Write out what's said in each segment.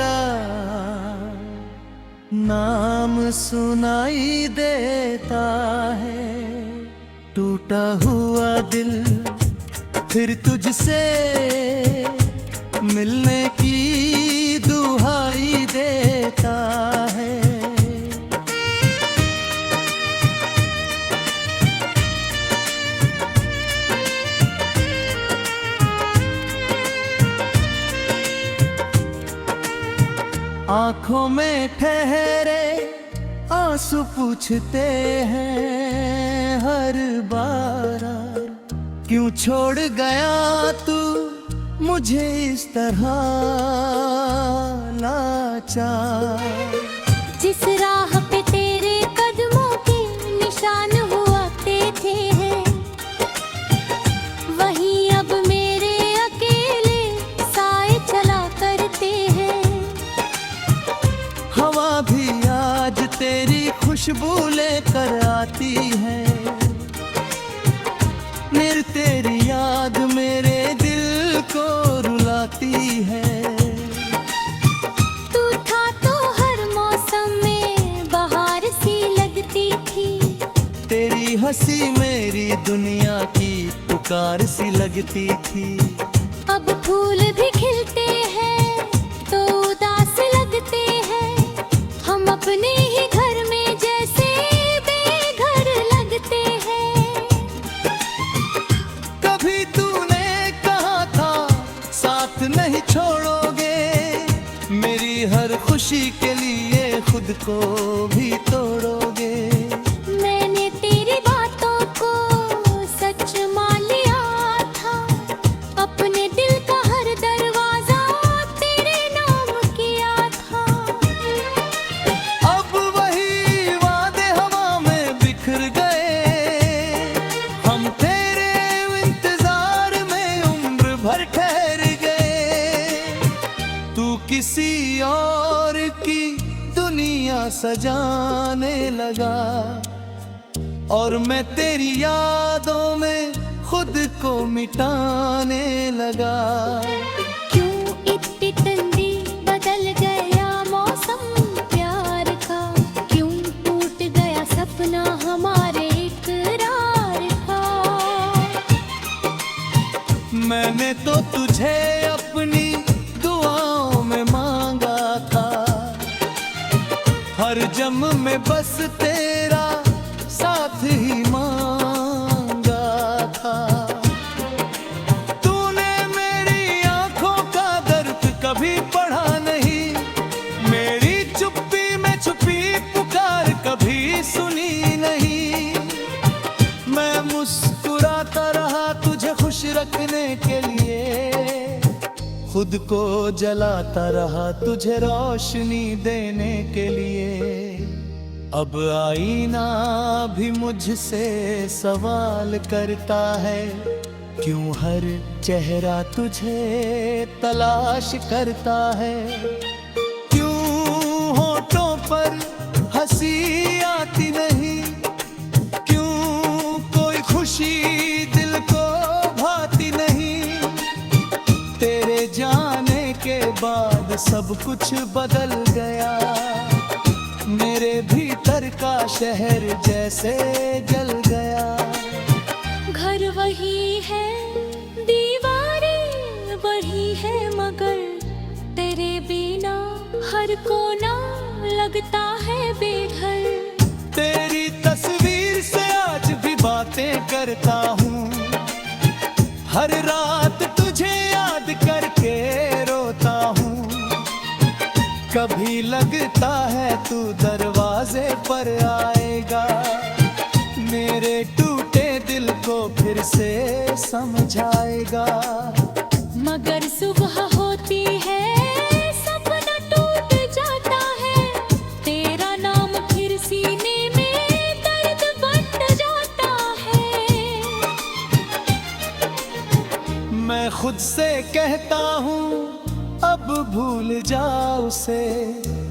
तेरा नाम सुनाई देता है। टूटा हुआ दिल फिर तुझसे मिलने की दुहाई देता है। आंखों में ठहरे आंसू पूछते हैं हर बार, क्यों छोड़ गया तू मुझे इस तरह लाचार। जिस राह पे तेरे कदमों के निशान हुआ थे हैं, वहीं अब मेरे अकेले साए चला करते हैं। हवा भी आज तेरी खुशबू लेकर आती है। मेरी तेरी याद मेरे दिल को रुलाती है। तू था तो हर मौसम में बहार सी लगती थी। तेरी हंसी मेरी दुनिया की पुकार सी लगती थी। अब फूल भी खिलते हैं तो उदास लगते हैं। हम अपने ही घर में जैसे बेघर लगते हैं। कभी तूने कहा था साथ नहीं छोड़ोगे, मेरी हर खुशी के लिए खुद को भी तोड़ोगे। मैंने तेरी बातों को सच मान लिया था। अपने दिल का हर दरवाजा तेरे नाम किया था। अब वही वादे हवा में बिखर गए। हम तेरे इंतजार में उम्र भर ठहर गए। तू किसी और की दुनिया सजाने लगा और मैं तेरी यादों में खुद को मिटाने लगा। क्यों इतनी तंदी बदल गया मौसम प्यार का। क्यों टूट गया सपना हमारे इकरार का। मैंने तो तुझे अपनी दुआओं में मांगा था। हर जन्म में बस तेरा साथ ही मांगा था। तूने मेरी आंखों का दर्द कभी पढ़ा नहीं। मेरी चुप्पी में छुपी पुकार कभी सुनी नहीं। मैं मुस्कुराता रहा तुझे खुश रखने के लिए। खुद को जलाता रहा तुझे रोशनी देने के लिए। अब आईना भी मुझसे सवाल करता है, क्यों हर चेहरा तुझे तलाश करता है। क्यों होठों पर हंसी आती नहीं। क्यों कोई खुशी दिल को भाती नहीं। तेरे जाने के बाद सब कुछ बदल गया। मेरे भीतर का शहर जैसे जल गया। घर वही है दीवारें वही है, मगर तेरे बिना हर कोना लगता है बेघर। तेरी तस्वीर से आज भी बातें करता हूँ। हर रात तुझे याद करके रोता हूँ। कभी लगता है तू दरवाजे पर आएगा। मेरे टूटे दिल को फिर से समझाएगा। मगर सुबह होती है सपना टूट जाता है। तेरा नाम फिर सीने में दर्द बन जाता है। मैं खुद से कहता हूँ अब भूल जा उसे।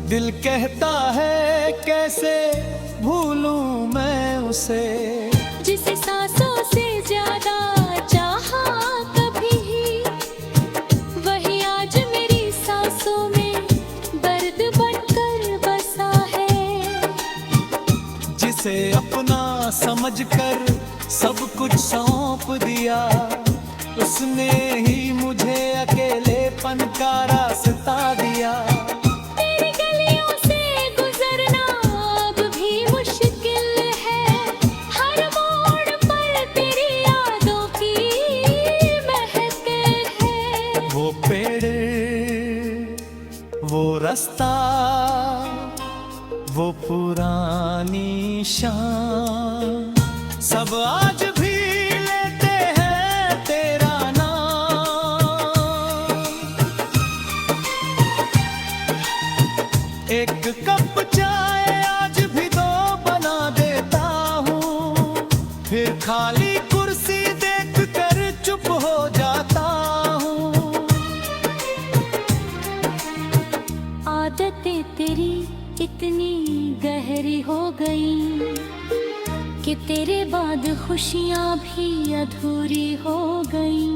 दिल कहता है कैसे भूलूं मैं उसे। जिसे सांसों से ज्यादा चाहा कभी, वही आज मेरी सांसों में समझकर सब कुछ सौंप दिया। उसने ही मुझे अकेलेपन का रास्ता दिया। तेरी गलियों से गुजरना अब भी मुश्किल है। हर मोड़ पर तेरी यादों की महक है। वो पेड़, वो रास्ता, वो पुरानी शान, सब आज भी लेते हैं तेरा नाम। एक कप चाय आज भी दो बना देता हूँ, फिर खाली कुर्सी देख कर चुप हो जाता हूँ। आदतें तेरी इतनी गहरी हो गई कि तेरे बाद खुशियां भी अधूरी हो गई।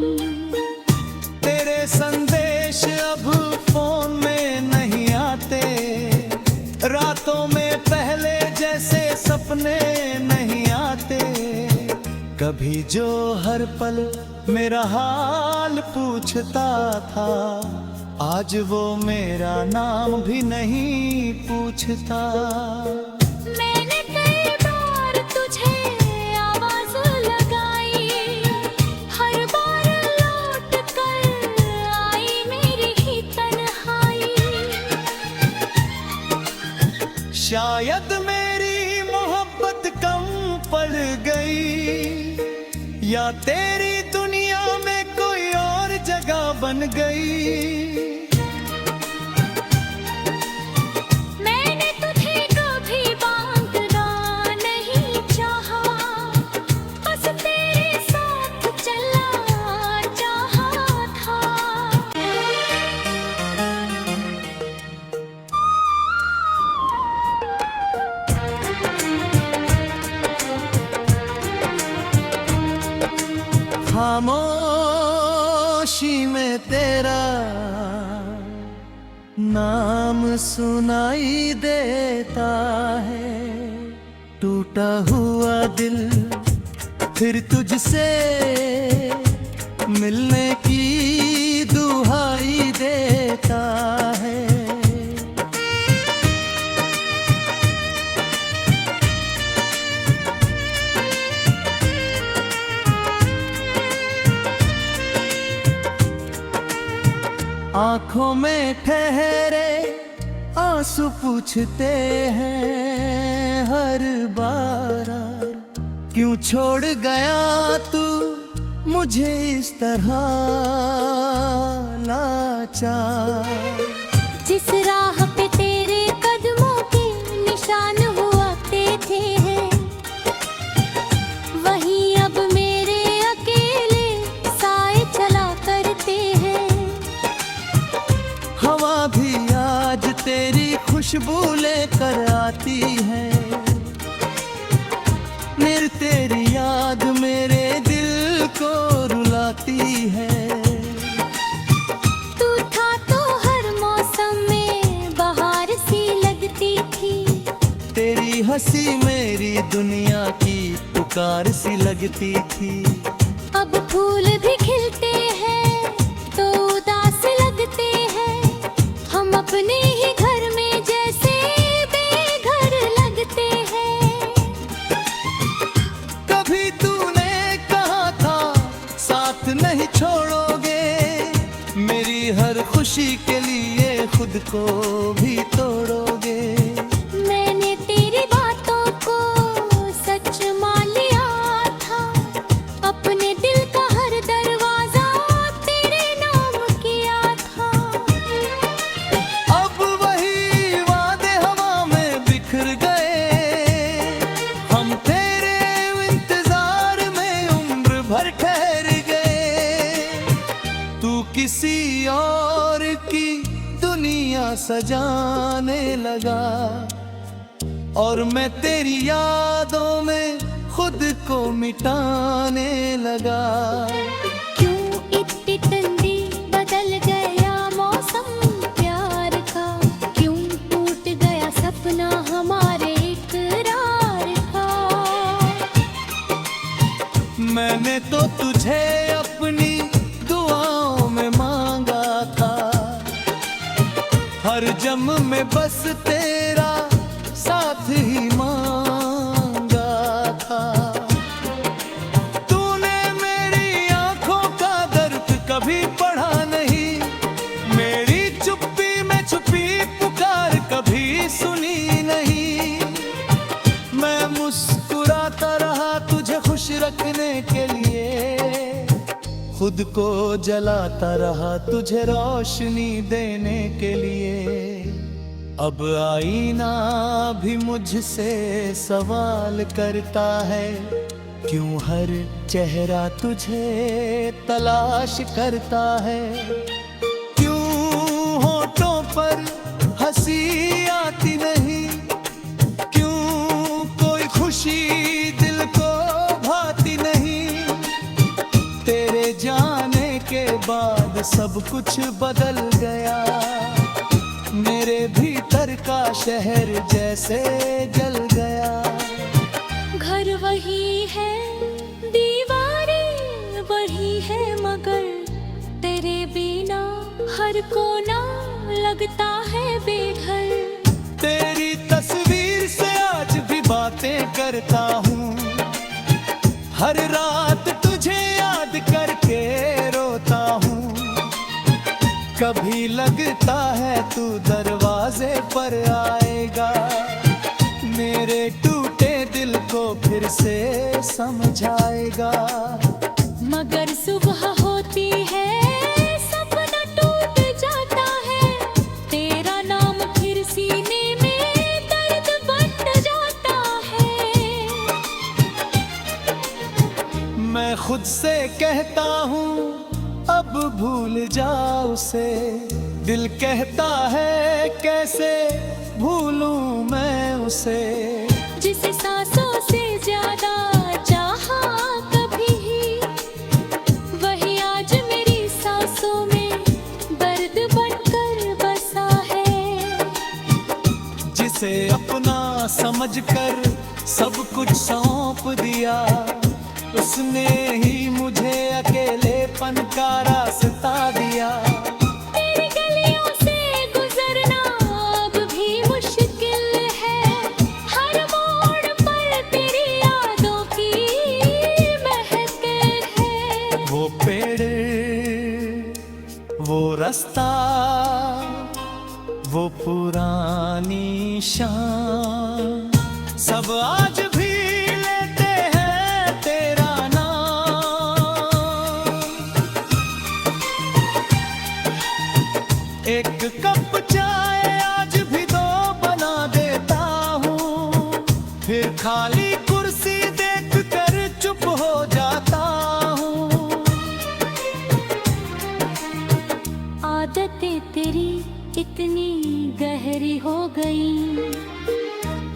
तेरे संदेश अब फोन में नहीं आते, रातों में पहले जैसे सपने नहीं आते। कभी जो हर पल मेरा हाल पूछता था, आज वो मेरा नाम भी नहीं पूछता। मैंने कई बार तुझे आवाज लगाई, हर बार लौट कर आई मेरी ही तन्हाई। शायद मेरी मोहब्बत कम पड़ गई, या तेरी दुनिया में कोई और जगह बन गई। मैंने तुझे कभी बांधना नहीं चाहा, बस तेरे साथ चलना चाहा था। खामोशी में तेरा नाम सुनाई देता है। टूटा हुआ दिल फिर तुझसे मिलने की दुहाई देता है। आंखों में ठहरे आंसू पूछते हैं हर बार, क्यों छोड़ गया तू मुझे इस तरह लाचार। जिस राह पे तेरे कदमों के निशान हुआ करते हैं, वहीं अब मेरे अकेले साए चला करते हैं। हवा भी आज तेरी खुशबू लेकर आती है, मेरी तेरी याद मेरे दिल को रुलाती है। तू था तो हर मौसम में बहार सी लगती थी, तेरी हंसी मेरी दुनिया की पुकार सी लगती थी। अब फूल भी खिलते हैं तो उदास लगते हैं, हम अपने ही घर में जैसे बेघर लगते हैं। कभी तूने कहा था साथ नहीं छोड़ोगे, मेरी हर खुशी के लिए खुद को भी तोड़ोगे। मैंने तेरी बातों को सच मान लिया था, अपने दिल का हर दरवाजा तेरे नाम किया था। अब वही वादे हवा में बिखर गए, हम तेरे इंतजार में उम्र भर ठहर गए। तू किसी और की दुनिया सजाने लगा, और मैं तेरी यादों में खुद को मिटाने लगा। क्यों इतनी तंदी बदल गया मौसम प्यार का, क्यों टूट गया सपना हमारे इकरार का। जम में बस तेरा साथ ही मांगा था। तूने मेरी आंखों का दर्द कभी पढ़ा नहीं, मेरी चुप्पी में छुपी पुकार कभी सुनी नहीं। मैं मुस्कुराता रहा तुझे खुश रखने के लिए, खुद को जलाता रहा तुझे रोशनी देने के लिए। अब आईना भी मुझसे सवाल करता है, क्यों हर चेहरा तुझे तलाश करता है। क्यों होठों पर हंसी आती नहीं, क्यों कोई खुशी दिल को भाती नहीं। तेरे जाने के बाद सब कुछ बदल गया, मेरे भीतर का शहर जैसे जल गया। घर वही है, दीवारें वही है, मगर तेरे बिना हर कोना लगता है बेघर। तेरी तस्वीर से आज भी बातें करता हूँ, हर रात तुझे याद करके रोता हूँ। कभी लगता है तू दरवाजे पर आएगा, मेरे टूटे दिल को फिर से समझाएगा। मगर सुबह होती है, सपना टूट जाता है, तेरा नाम फिर सीने में दर्द बन जाता है। मैं खुद से कहता हूँ अब भूल जाओ उसे, दिल कहता है कैसे भूलूं मैं उसे। जिसे सांसों से ज्यादा चाहा कभी, वही आज मेरी सांसों में दर्द बनकर बसा है। जिसे अपना समझकर सब कुछ सौंप दिया, उसने ही मुझे अकेलेपन का रास्ता दिया। तेरी गलियों से गुजरना अब भी मुश्किल है, हर मोड़ पर तेरी यादों की महक है। वो पेड़, वो रास्ता, वो पुरानी शाम, सब आज भी लेते हैं तेरा नाम। एक कप चाय आज भी दो बना देता हूँ, फिर खाली कुर्सी देख कर चुप हो जाता हूँ। आदतें तेरी इतनी गहरी हो गई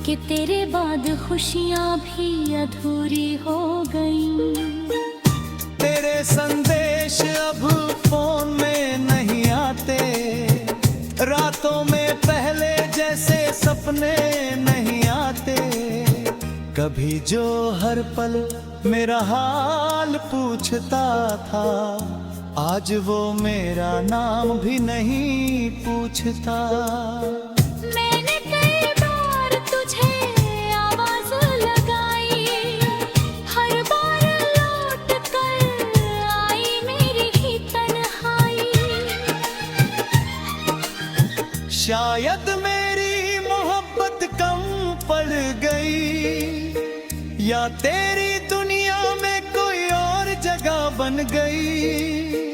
कि तेरे बाद खुशियाँ भी अधूरी हो गई। तेरे संदेश अब फोन में नहीं आते, रातों में पहले जैसे सपने नहीं आते। कभी जो हर पल मेरा हाल पूछता था, आज वो मेरा नाम भी नहीं पूछता। मैंने कई बार तुझे आवाज लगाई, हर बार लौट कर आई मेरी ही तन्हाई। शायद मेरी मोहब्बत कम पड़ गई, या तेरी दुनिया में कोई और जगह बन गई।